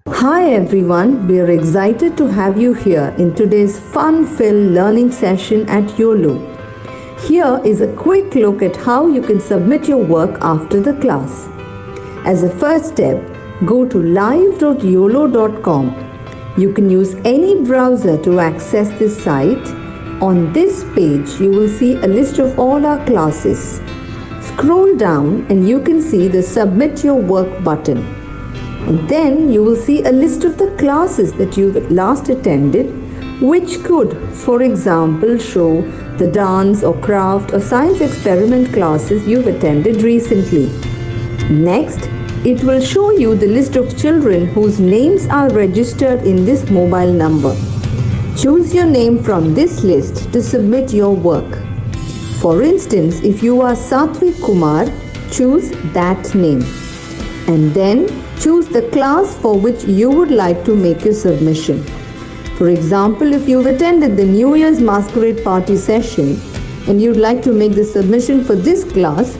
Hi everyone, we are excited to have you here in today's fun-filled learning session at YOLO. Here is a quick look at how you can submit your work after the class. As a first step, go to live.yolo.com. You can use any browser to access this site. On this page, you will see a list of all our classes. Scroll down and you can see the Submit Your Work button. And then you will see a list of the classes that you last attended, which could, for example, show the dance or craft or science experiment classes you've attended recently. Next, it will show you the list of children whose names are registered in this mobile number. Choose your name from this list to submit your work. For instance, if you are Satvik Kumar, choose that name. And then choose the class for which you would like to make your submission. For example, if you've attended the New Year's Masquerade Party session and you'd like to make the submission for this class,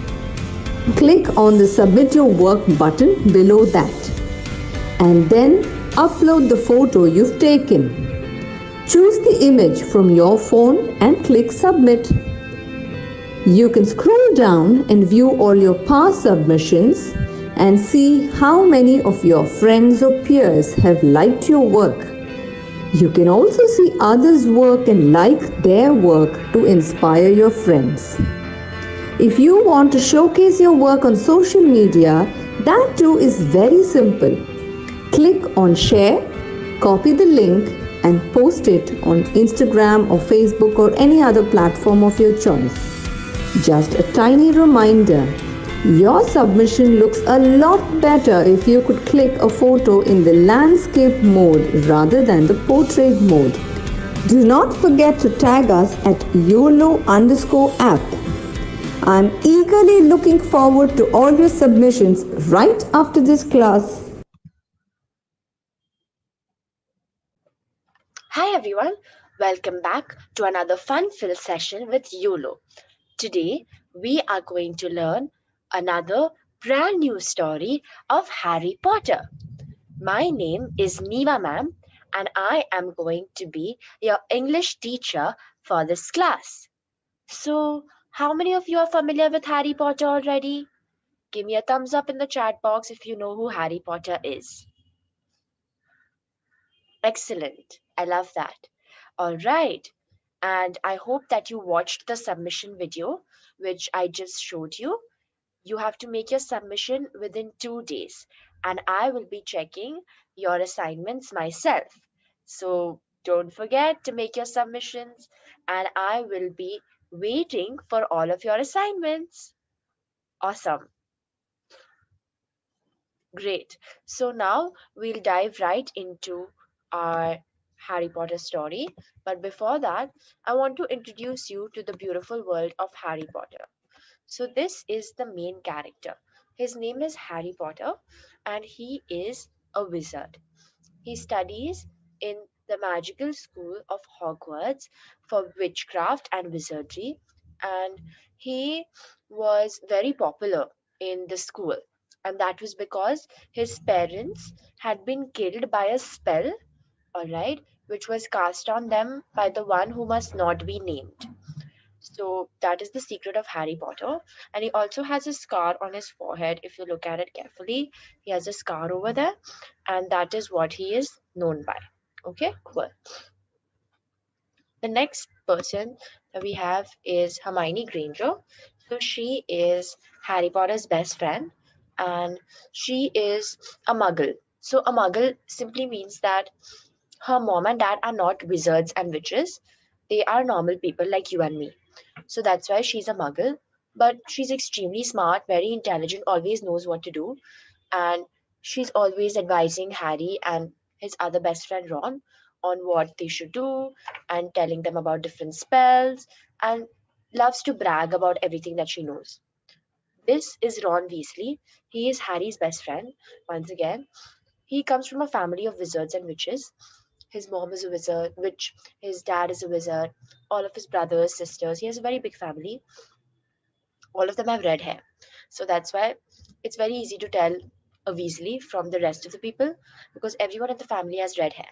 click on the Submit Your Work button below that. And then upload the photo you've taken. Choose the image from your phone and click Submit. You can scroll down and view all your past submissions and see how many of your friends or peers have liked your work. You can also see others' work and like their work to inspire your friends. If you want to showcase your work on social media, that too is very simple. Click on Share, copy the link and post it on Instagram or Facebook or any other platform of your choice. Just a tiny reminder, your submission looks a lot better if you could click a photo in the landscape mode rather than the portrait mode. Do not forget to tag us at YOLO_app. I'm eagerly looking forward to all your submissions right after this class. Hi everyone, welcome back to another fun-filled session with YOLO. Today we are going to learn another brand new story of Harry Potter. My name is Neeva ma'am and I am going to be your English teacher for this class. So, how many of you are familiar with Harry Potter already? Give me a thumbs up in the chat box if you know who Harry Potter is. Excellent. I love that. All right. And I hope that you watched the submission video, which I just showed you. You have to make your submission within 2 days, and I will be checking your assignments myself. So don't forget to make your submissions, and I will be waiting for all of your assignments. Awesome. Great. So now we'll dive right into our Harry Potter story. But before that, I want to introduce you to the beautiful world of Harry Potter. So, this is the main character. His name is Harry Potter, and he is a wizard. He studies in the magical school of Hogwarts for witchcraft and wizardry, and he was very popular in the school. And that was because his parents had been killed by a spell, all right, which was cast on them by the one who must not be named. So that is the secret of Harry Potter. And he also has a scar on his forehead. If you look at it carefully, he has a scar over there, and that is what he is known by. Okay, cool. The next person that we have is Hermione Granger. So she is Harry Potter's best friend, and she is a muggle. So a muggle simply means that her mom and dad are not wizards and witches. They are normal people like you and me. So that's why she's a muggle. But she's extremely smart, very intelligent, always knows what to do. And she's always advising Harry and his other best friend Ron on what they should do and telling them about different spells and loves to brag about everything that she knows. This is Ron Weasley. He is Harry's best friend. Once again, he comes from a family of wizards and witches. His mom is a wizard, which his dad is a wizard, all of his brothers, sisters. He has a very big family. All of them have red hair. So that's why it's very easy to tell a Weasley from the rest of the people because everyone in the family has red hair.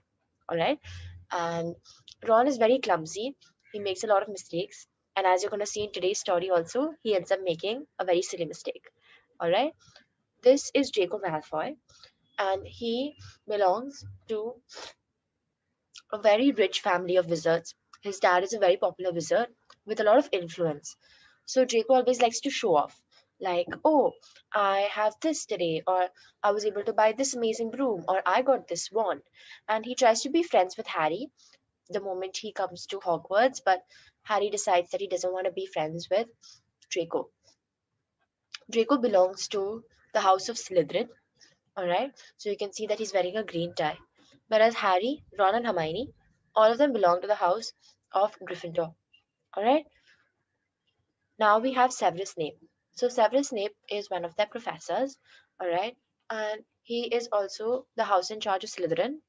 All right, and Ron is very clumsy. He makes a lot of mistakes, and as you're going to see in today's story, also he ends up making a very silly mistake. All right, this is Draco Malfoy, and he belongs to a very rich family of wizards. His dad is a very popular wizard with a lot of influence. So Draco always likes to show off, like, oh, I have this today, or I was able to buy this amazing broom, or I got this wand. And he tries to be friends with Harry the moment he comes to Hogwarts, but Harry decides that he doesn't want to be friends with Draco. Draco belongs to the house of Slytherin, alright? So you can see that he's wearing a green tie. Whereas Harry, Ron, and Hermione, all of them belong to the house of Gryffindor, alright? Now we have Severus Snape. So Severus Snape is one of their professors, alright? And he is also the house in charge of Slytherin.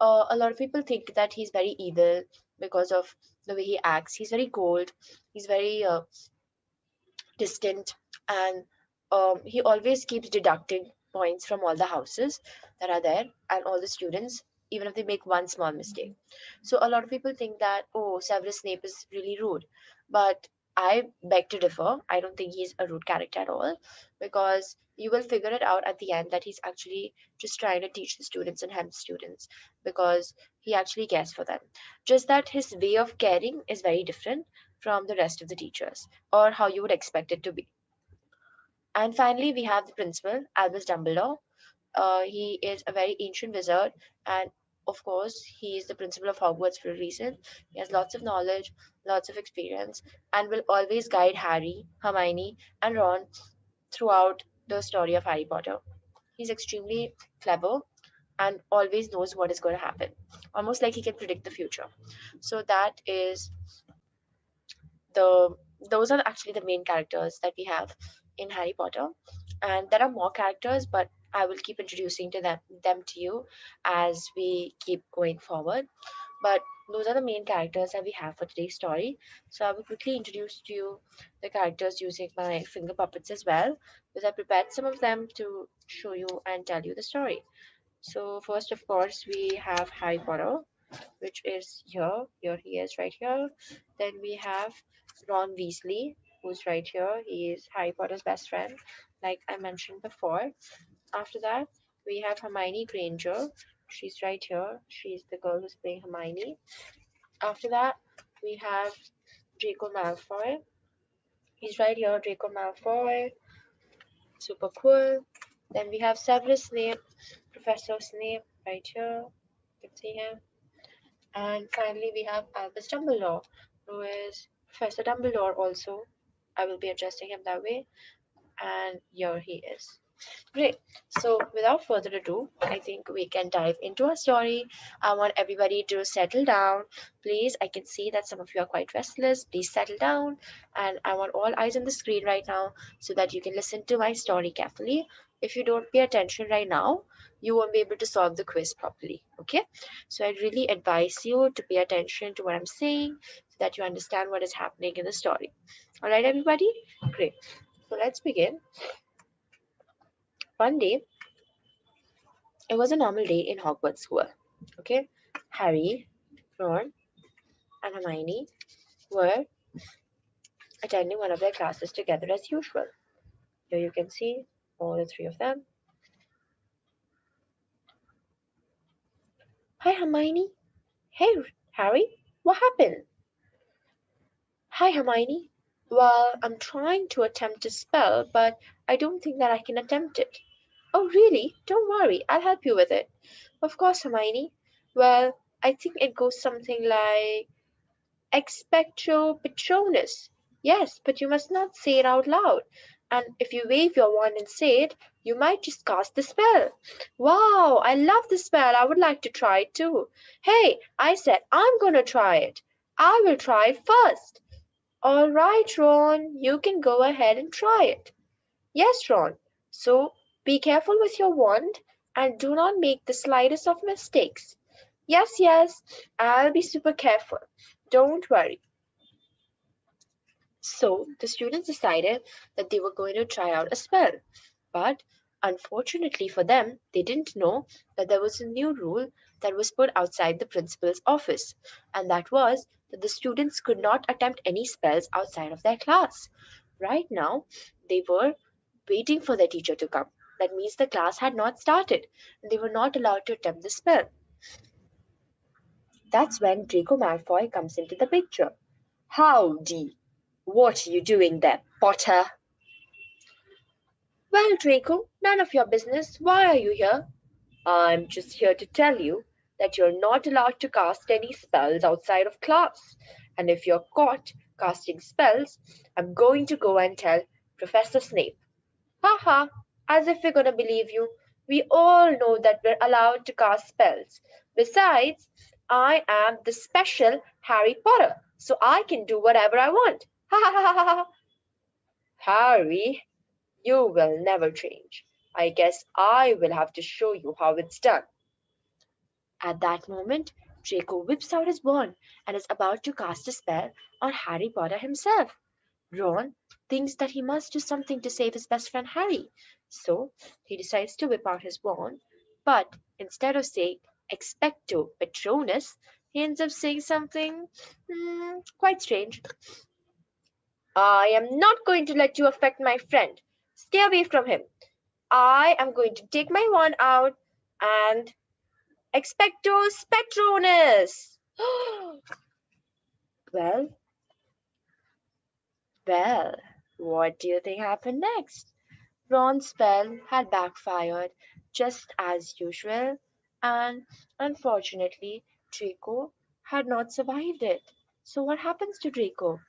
A lot of people think that he's very evil because of the way he acts. He's very cold. He's very distant, and he always keeps deducting points from all the houses that are there and all the students, even if they make one small mistake. So a lot of people think that, oh, Severus Snape is really rude, but I beg to differ. I don't think he's a rude character at all, because you will figure it out at the end that he's actually just trying to teach the students and help the students, because he actually cares for them. Just that his way of caring is very different from the rest of the teachers, or how you would expect it to be. And finally, we have the principal, Albus Dumbledore. He is a very ancient wizard, and of course, he is the principal of Hogwarts for a reason. He has lots of knowledge, lots of experience, and will always guide Harry, Hermione, and Ron throughout the story of Harry Potter. He's extremely clever and always knows what is going to happen, almost like he can predict the future. So that is the those are actually the main characters that we have in Harry Potter, and there are more characters, but I will keep introducing to them to you as we keep going forward. But those are the main characters that we have for today's story. So I will quickly introduce to you the characters using my finger puppets as well, because I prepared some of them to show you and tell you the story. So first, of course, we have Harry Potter, which is here. Here he is right here. Then we have Ron Weasley, who's right here. He is Harry Potter's best friend, like I mentioned before. After that, we have Hermione Granger. She's right here. She's the girl who's playing Hermione. After that, we have Draco Malfoy. He's right here, Draco Malfoy. Super cool. Then we have Severus Snape, Professor Snape, right here. You can see him. And finally, we have Albus Dumbledore, who is Professor Dumbledore also. I will be addressing him that way. And here he is. Great. So, without further ado, I think we can dive into our story. I want everybody to settle down. Please, I can see that some of you are quite restless. Please settle down. And I want all eyes on the screen right now so that you can listen to my story carefully. If you don't pay attention right now, you won't be able to solve the quiz properly. Okay? So, I really advise you to pay attention to what I'm saying so that you understand what is happening in the story. All right, everybody? Great. So, let's begin. One day, it was a normal day in Hogwarts School. Okay, Harry, Ron, and Hermione were attending one of their classes together as usual. Here you can see all the three of them. Hi, Hermione. Hey, Harry. What happened? Hi, Hermione. Well, I'm trying to attempt a spell, but I don't think that I can attempt it. Oh, really? Don't worry, I'll help you with it. Of course, Hermione. Well, I think it goes something like Expecto Patronus. Yes, but you must not say it out loud. And if you wave your wand and say it, you might just cast the spell. Wow, I love the spell. I would like to try it too. Hey, I said I'm gonna try it. I will try it first. All right, Ron, you can go ahead and try it. Yes, Ron. So be careful with your wand and do not make the slightest of mistakes. Yes, yes, I'll be super careful. Don't worry. So the students decided that they were going to try out a spell. But Unfortunately for them, they didn't know that there was a new rule that was put outside the principal's office, and that was that the students could not attempt any spells outside of their class. Right now, they were waiting for their teacher to come. That means the class had not started, and they were not allowed to attempt the spell. That's when Draco Malfoy comes into the picture. Howdy! What are you doing there, Potter? Well, Draco, none of your business. Why are you here? I'm just here to tell you that you're not allowed to cast any spells outside of class. And if you're caught casting spells, I'm going to go and tell Professor Snape. Haha, as if we're gonna believe you. We all know that we're allowed to cast spells. Besides, I am the special Harry Potter, so I can do whatever I want. Ha ha ha ha ha. Harry, you will never change. I guess I will have to show you how it's done. At that moment, Draco whips out his wand and is about to cast a spell on Harry Potter himself. Ron thinks that he must do something to save his best friend Harry, so he decides to whip out his wand, but instead of saying Expecto Patronus, he ends up saying something quite strange. I am not going to let you affect my friend. Stay away from him. I am going to take my wand out and Expecto Patronus. well, well, what do you think happened next? Ron's spell had backfired just as usual, and unfortunately, Draco had not survived it. So, what happens to Draco?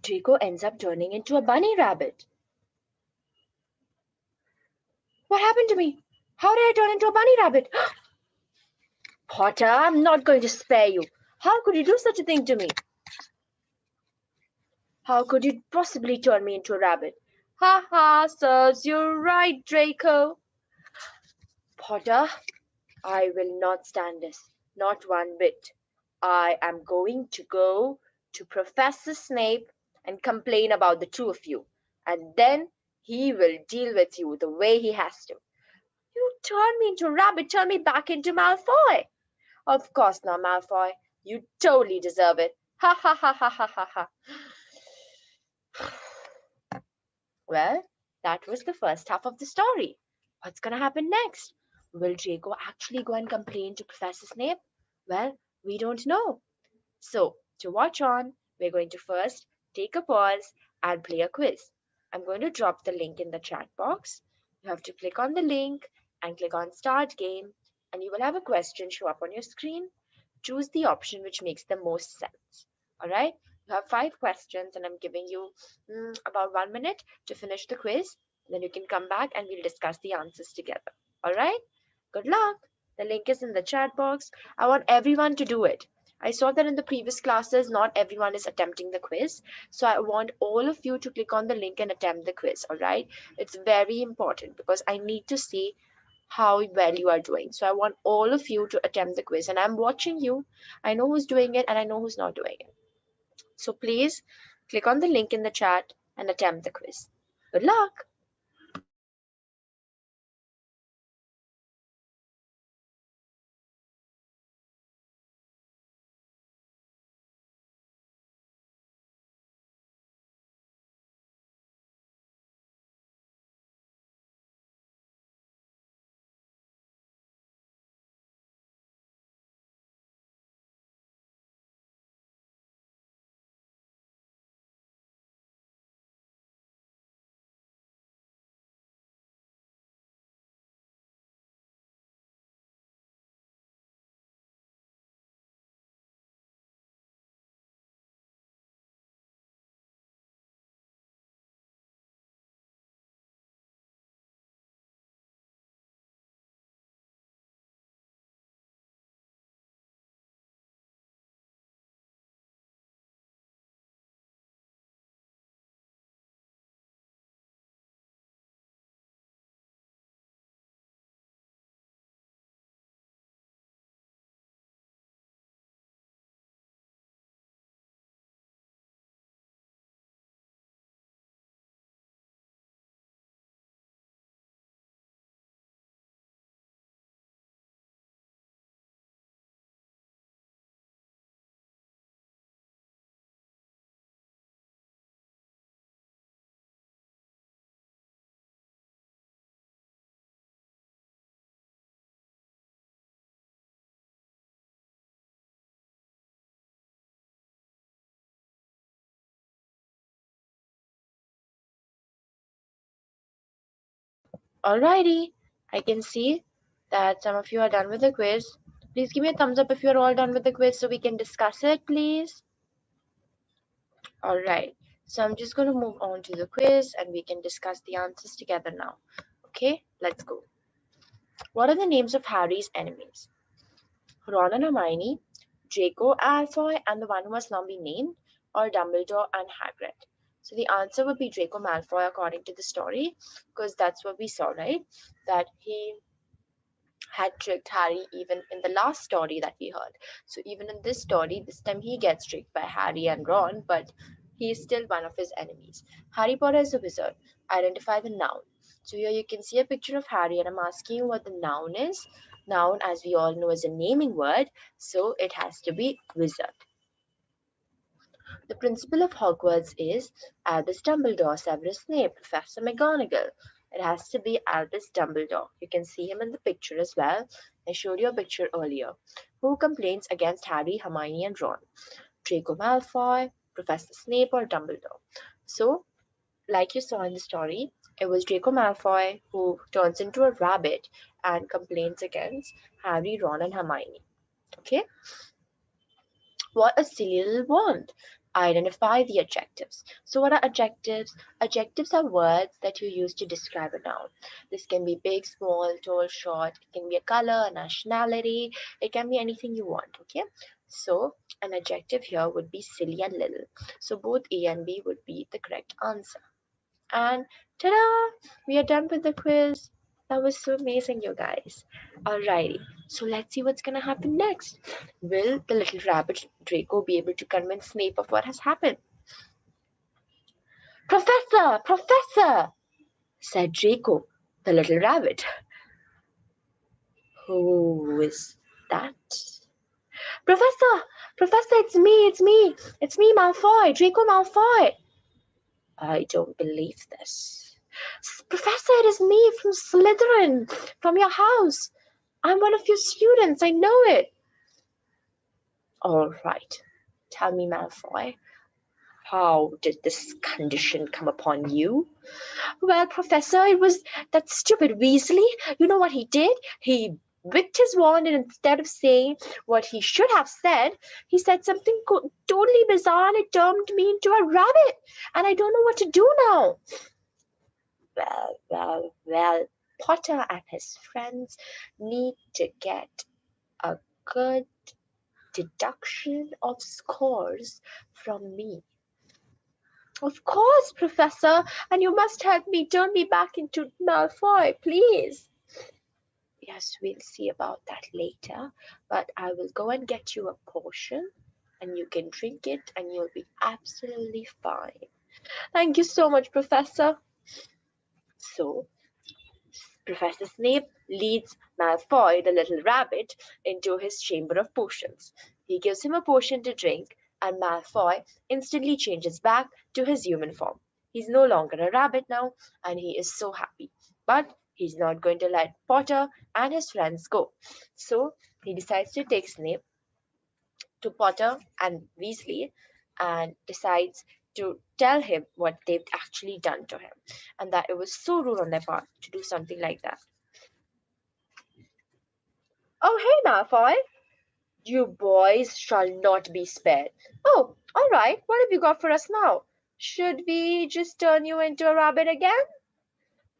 Draco ends up turning into a bunny rabbit. What happened to me? How did I turn into a bunny rabbit? Potter, I'm not going to spare you. How could you do such a thing to me? How could you possibly turn me into a rabbit? Ha ha, serves you right, Draco. Potter, I will not stand this, not one bit. I am going to go to Professor Snape and complain about the two of you, and then he will deal with you the way he has to. You turn me into a rabbit, turn me back into Malfoy. Of course not, Malfoy. You totally deserve it. Ha ha ha ha ha ha ha. Well, that was the first half of the story. What's gonna happen next? Will Draco actually go and complain to Professor Snape? Well, we don't know. So, to watch on, we're going to first take a pause and play a quiz. I'm going to drop the link in the chat box. You have to click on the link and click on Start Game, and you will have a question show up on your screen. Choose the option which makes the most sense. All right? You have 5 questions, and I'm giving you about 1 minute to finish the quiz. Then you can come back and we'll discuss the answers together. All right? Good luck. The link is in the chat box. I want everyone to do it. I saw that in the previous classes, not everyone is attempting the quiz. So I want all of you to click on the link and attempt the quiz. All right? It's very important because I need to see how well you are doing. So I want all of you to attempt the quiz. And I'm watching you. I know who's doing it and I know who's not doing it. So please click on the link in the chat and attempt the quiz. Good luck! Alrighty, I can see that some of you are done with the quiz. Please give me a thumbs up if you're all done with the quiz so we can discuss it, please. Alright, so I'm just going to move on to the quiz and we can discuss the answers together now. Okay, let's go. What are the names of Harry's enemies? Ron and Hermione, Draco, Malfoy, and the one who must not be named, or Dumbledore and Hagrid? So the answer would be Draco Malfoy according to the story, because that's what we saw, right? That he had tricked Harry even in the last story that we heard. So even in this story, this time he gets tricked by Harry and Ron, but he is still one of his enemies. Harry Potter is a wizard. Identify the noun. So here you can see a picture of Harry, and I'm asking you what the noun is. Noun, as we all know, is a naming word, so it has to be wizard. The principal of Hogwarts is Albus Dumbledore, Severus Snape, Professor McGonagall. It has to be Albus Dumbledore. You can see him in the picture as well. I showed you a picture earlier. Who complains against Harry, Hermione, and Ron? Draco Malfoy, Professor Snape, or Dumbledore? So, like you saw in the story, it was Draco Malfoy who turns into a rabbit and complains against Harry, Ron, and Hermione. Okay? What a silly little wand. Identify the adjectives. So, what are adjectives? Adjectives are words that you use to describe a noun. This can be big, small, tall, short. It can be a color, a nationality. It can be anything you want. Okay. So, an adjective here would be silly and little. So, both A and B would be the correct answer. And ta-da! We are done with the quiz. That was so amazing, you guys. Alrighty, so let's see what's gonna happen next. Will the little rabbit Draco be able to convince Snape of what has happened? Professor! Professor! Said Draco, the little rabbit. Who is that? Professor! Professor, it's me, Malfoy, Draco Malfoy. I don't believe this. Professor, it is me from Slytherin, from your house. I'm one of your students, I know it. All right. Tell me, Malfoy, how did this condition come upon you? Well, Professor, it was that stupid Weasley. You know what he did? He whipped his wand, and instead of saying what he should have said, he said something totally bizarre, and it turned me into a rabbit. And I don't know what to do now. Well, Potter and his friends need to get a good deduction of scores from me. Of course, Professor, and you must help me turn me back into Malfoy, please. Yes, we'll see about that later, but I will go and get you a potion and you can drink it and you'll be absolutely fine. Thank you so much, Professor. So, Professor Snape leads Malfoy, the little rabbit, into his chamber of potions. He gives him a potion to drink, and Malfoy instantly changes back to his human form. He's no longer a rabbit now, and he is so happy. But he's not going to let Potter and his friends go. So he decides to take Snape to Potter and Weasley and decides to tell him what they've actually done to him and that it was so rude on their part to do something like that. Oh, hey, Malfoy. You boys shall not be spared. Oh, all right. What have you got for us now? Should we just turn you into a rabbit again?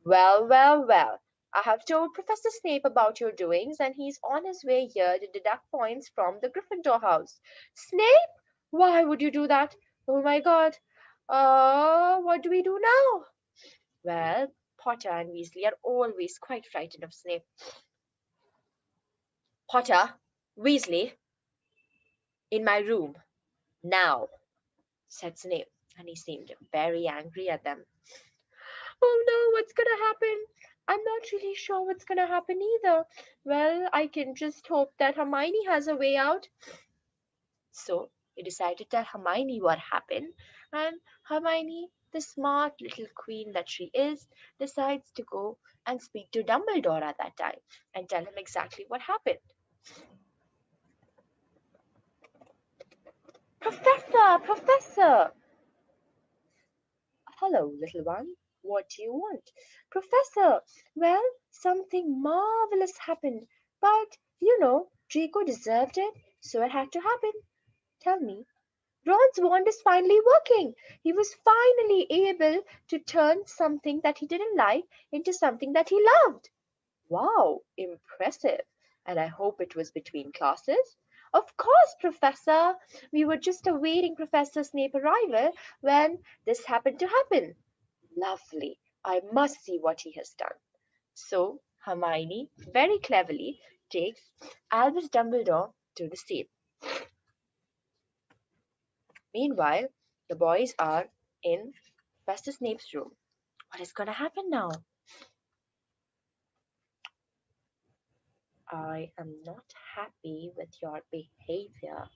Well. I have told Professor Snape about your doings, and he's on his way here to deduct points from the Gryffindor house. Snape? Why would you do that? Oh my God. What do we do now? Well, Potter and Weasley are always quite frightened of Snape. Potter, Weasley, in my room, now, said Snape, and he seemed very angry at them. Oh no, what's gonna happen? I'm not really sure what's gonna happen either. Well, I can just hope that Hermione has a way out. So he decided to tell Hermione what happened, and Hermione, the smart little queen that she is, decides to go and speak to Dumbledore at that time and tell him exactly what happened. Professor! Hello, little one. What do you want? Professor, well, something marvelous happened, but Draco deserved it, so it had to happen. Tell me. Ron's wand is finally working. He was finally able to turn something that he didn't like into something that he loved. Wow, impressive. And I hope it was between classes. Of course, Professor. We were just awaiting Professor Snape's arrival when this happened to happen. Lovely. I must see what he has done. So Hermione very cleverly takes Albus Dumbledore to the scene. Meanwhile, the boys are in Professor Snape's room. What is going to happen now? I am not happy with your behavior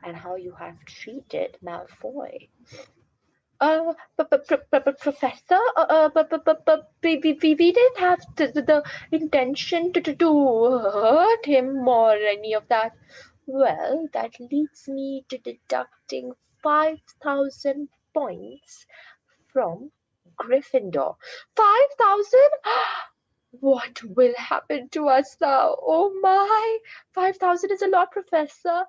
and how you have treated Malfoy. Professor, we didn't have the intention to hurt him or any of that. Well, that leads me to deducting 5,000 points from Gryffindor. 5,000? What will happen to us now? Oh my! 5,000 is a lot, Professor.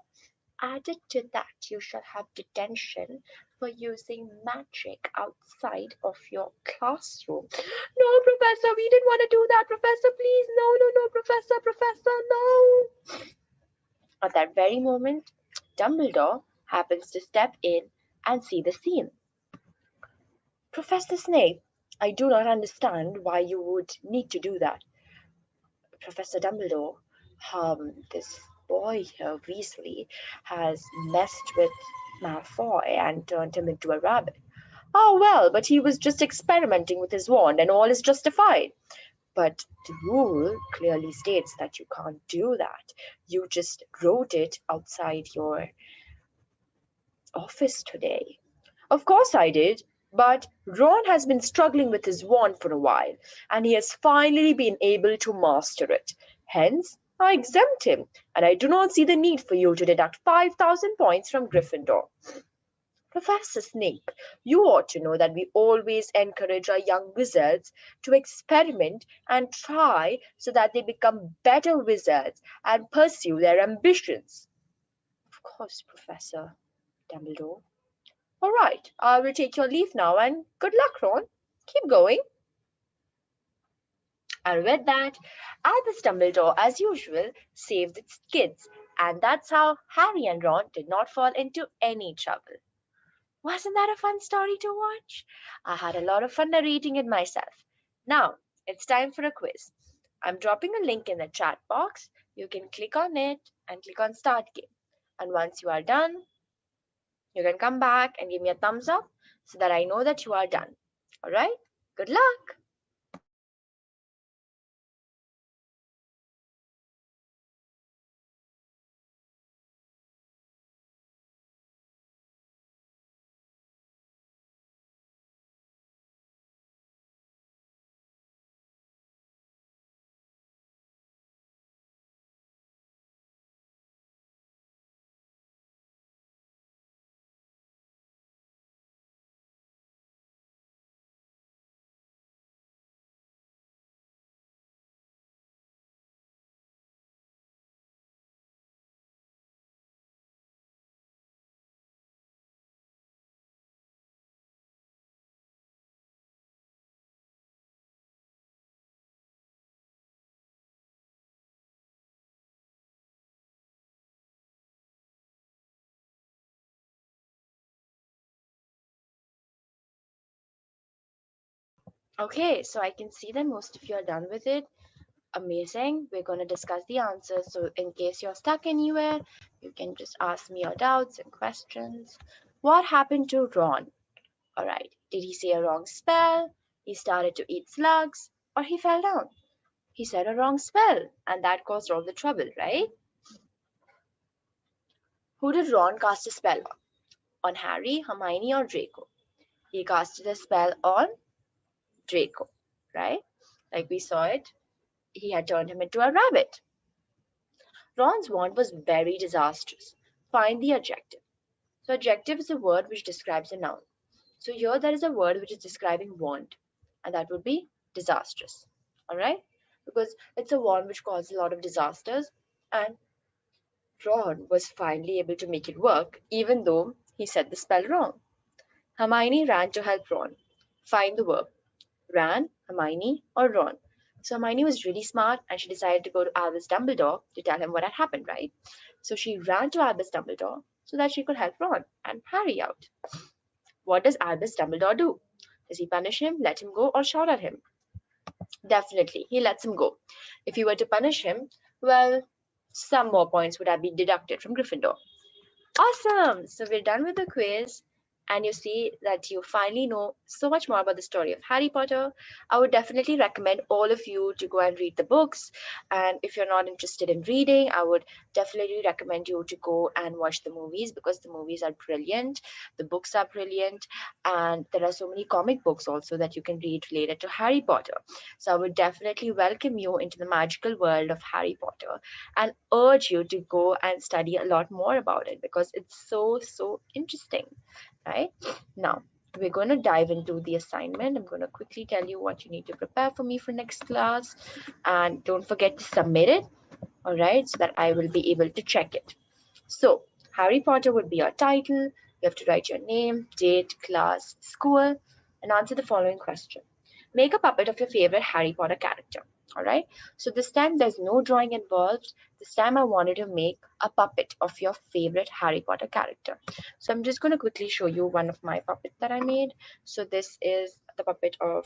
Added to that, you shall have detention for using magic outside of your classroom. No, Professor, we didn't want to do that, Professor. Please, no, no, no, Professor, no. At that very moment, Dumbledore happens to step in and see the scene. Professor Snape, I do not understand why you would need to do that. Professor Dumbledore, this boy here, Weasley, has messed with Malfoy and turned him into a rabbit. Oh well, but he was just experimenting with his wand and all is justified. But the rule clearly states that you can't do that. You just wrote it outside your office today. Of course I did, but Ron has been struggling with his wand for a while, and he has finally been able to master it. Hence, I exempt him, and I do not see the need for you to deduct 5,000 points from Gryffindor. Professor Snape, you ought to know that we always encourage our young wizards to experiment and try so that they become better wizards and pursue their ambitions. Of course, Professor Dumbledore. All right, I will take your leave now and good luck, Ron. Keep going. And with that, Albus Dumbledore, as usual, saved its kids, and that's how Harry and Ron did not fall into any trouble. Wasn't that a fun story to watch? I had a lot of fun narrating it myself. Now, it's time for a quiz. I'm dropping a link in the chat box. You can click on it and click on Start Game. And once you are done, you can come back and give me a thumbs up so that I know that you are done. All right? Good luck. Okay, so I can see that most of you are done with it. Amazing. We're going to discuss the answers. So, in case you're stuck anywhere, you can just ask me your doubts and questions. What happened to Ron? All right. Did he say a wrong spell? He started to eat slugs? Or he fell down? He said a wrong spell, and that caused all the trouble, right? Who did Ron cast a spell on? On Harry, Hermione, or Draco? He casted a spell on Draco, right? Like we saw it, he had turned him into a rabbit. Ron's wand was very disastrous. Find the adjective. So adjective is a word which describes a noun. So here there is a word which is describing wand. and that would be disastrous. All right? Because it's a wand which causes a lot of disasters, and Ron was finally able to make it work, even though he said the spell wrong. Hermione ran to help Ron find the verb. Ran, Hermione, or Ron? So Hermione was really smart and she decided to go to Albus Dumbledore to tell him what had happened, right? So she ran to Albus Dumbledore so that she could help Ron and Harry out. What does Albus Dumbledore do? Does he punish him, let him go, or shout at him? Definitely, he lets him go. If he were to punish him, well, some more points would have been deducted from Gryffindor. Awesome! So we're done with the quiz, and you see that you finally know so much more about the story of Harry Potter. I would definitely recommend all of you to go and read the books. And if you're not interested in reading, I would definitely recommend you to go and watch the movies because the movies are brilliant, the books are brilliant, and there are so many comic books also that you can read related to Harry Potter. So I would definitely welcome you into the magical world of Harry Potter and urge you to go and study a lot more about it because it's so interesting, right? Now we're going to dive into the assignment. I'm going to quickly tell you what you need to prepare for me for next class, and don't forget to submit it, all right, so that I will be able to check it. So Harry Potter would be your title. You have to write your name, date, class, school, and answer the following question. Make a puppet of your favorite Harry Potter character. All right. So this time there's no drawing involved. This time I wanted to make a puppet of your favorite Harry Potter character. So I'm just going to quickly show you one of my puppets that I made. So this is the puppet of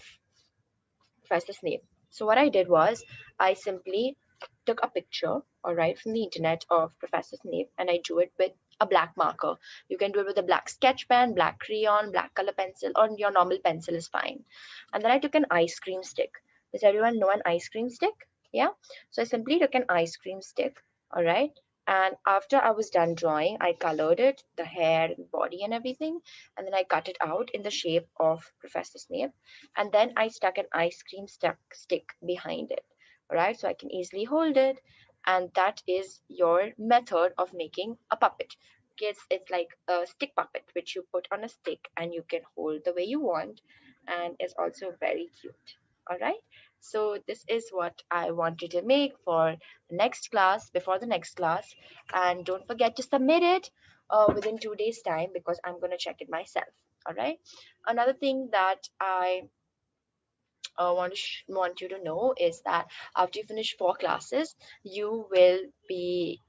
Professor Snape. So what I did was I simply took a picture, all right, from the internet of Professor Snape, and I drew it with a black marker. You can do it with a black sketch pen, black crayon, black color pencil, or your normal pencil is fine. And then I took an ice cream stick. Does everyone know an ice cream stick? Yeah. So I simply took an ice cream stick, all right. And after I was done drawing, I colored it, the hair and body and everything. And then I cut it out in the shape of Professor Snape. And then I stuck an ice cream stick behind it. All right. So I can easily hold it. And that is your method of making a puppet. It's like a stick puppet, which you put on a stick and you can hold the way you want. And it's also very cute. All right. So this is what I wanted to make for the next class, before the next class. And don't forget to submit it within 2 days time because I'm going to check it myself. All right. Another thing that I want you to know is that after you finish 4 classes, you will be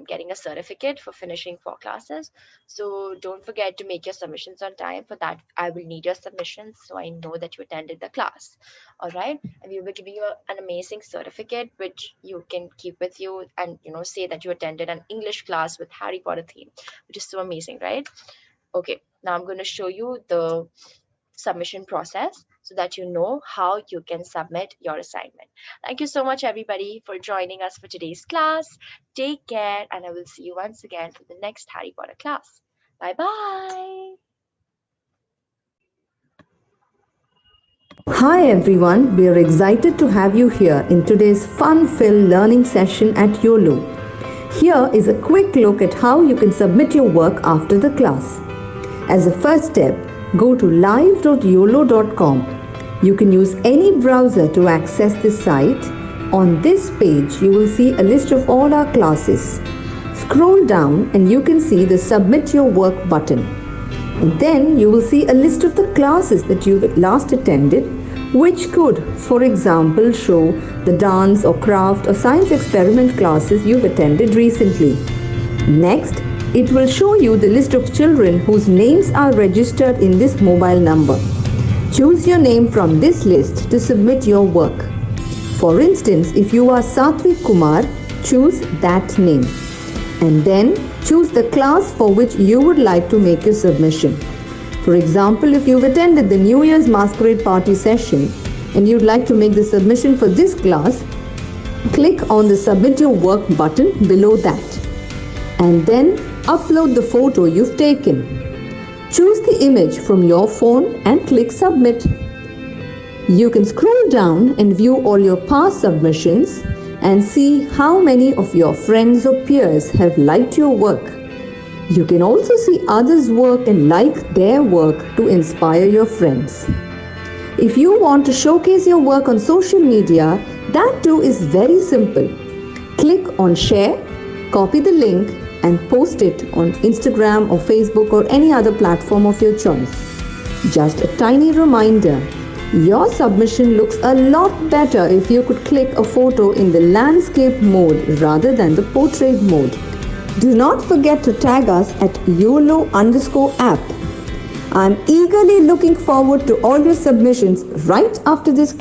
getting a certificate for finishing 4 classes. So don't forget to make your submissions on time. For that, I will need your submissions so I know that you attended the class. All right, and we will give you an amazing certificate which you can keep with you, and say that you attended an English class with Harry Potter theme, which is so amazing, right? Okay, now I'm going to show you the submission process so that you know how you can submit your assignment. Thank you so much, everybody, for joining us for today's class. Take care, and I will see you once again for the next Harry Potter class. Bye bye. Hi everyone, we are excited to have you here in today's fun-filled learning session at YOLO. Here is a quick look at how you can submit your work after the class. As a first step, go to live.yolo.com. You can use any browser to access this site. On this page, you will see a list of all our classes. Scroll down and you can see the Submit Your Work button. And then you will see a list of the classes that you last attended, which could, for example, show the dance or craft or science experiment classes you've attended recently. Next, it will show you the list of children whose names are registered in this mobile number. Choose your name from this list to submit your work. For instance, if you are Satvik Kumar, choose that name. And then choose the class for which you would like to make your submission. For example, if you've attended the New Year's Masquerade Party session and you'd like to make the submission for this class, click on the Submit Your Work button below that. And then upload the photo you've taken. Choose the image from your phone and click Submit. You can scroll down and view all your past submissions and see how many of your friends or peers have liked your work. You can also see others' work and like their work to inspire your friends. If you want to showcase your work on social media, that too is very simple. Click on share, copy the link and post it on Instagram or Facebook or any other platform of your choice. Just a tiny reminder, your submission looks a lot better if you could click a photo in the landscape mode rather than the portrait mode. Do not forget to tag us at YOLO_app. I'm eagerly looking forward to all your submissions right after this